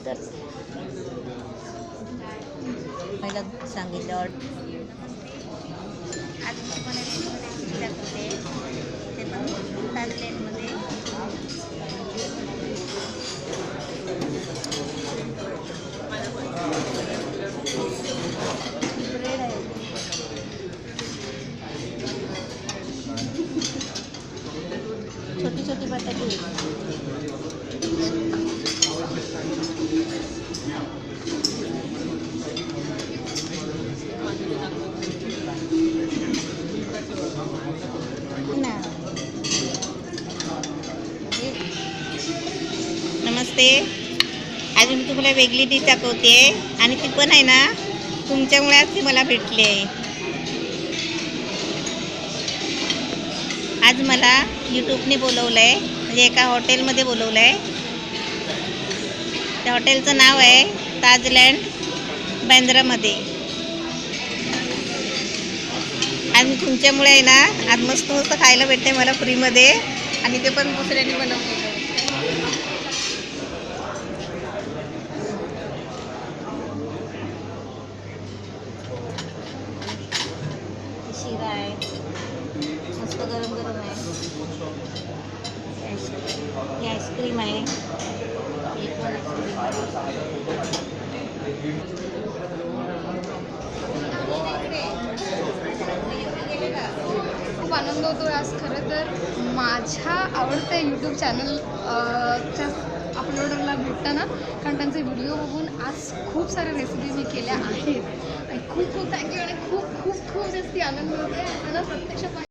तर मला सांगितलं आज मी तुम्हाला रेसिपी दाखवते ते पण थायलंडमध्ये ब्रेड आहे छोटी छोटी बटाटे नमस्ते. आज मी तुम्हाला वेगळी डिश दाखवते आणि ती पण आहे ना तुमच्यामुळे आज ती मला भेटली आहे. आज मला यूट्यूबने बोलवलं आहे, म्हणजे एका हॉटेलमध्ये बोलवलं आहे. त्या हॉटेलचं नाव आहे ताजलँड बांद्रामध्ये. आज मी तुमच्यामुळे आहे ना आज मस्त मस्त खायला भेटते मला फ्रीमध्ये आणि ते पण दुसऱ्याने बनवलेलं. शिरा आहे मस्त गरम गरम आहे. ही आईस्क्रीम आहे. एक पण खूप आनंद होतो आज. खरं तर माझ्या आवडत्या यूट्यूब चॅनल अपलोडरला भेटतं ना, कारण त्यांचे व्हिडिओ बघून आज खूप साऱ्या रेसिपी मी केल्या आहेत आणि खूप खूप थँक्यू आणि खूप खूप खूप जास्ती आनंद होतो आहे. मला प्रत्यक्षात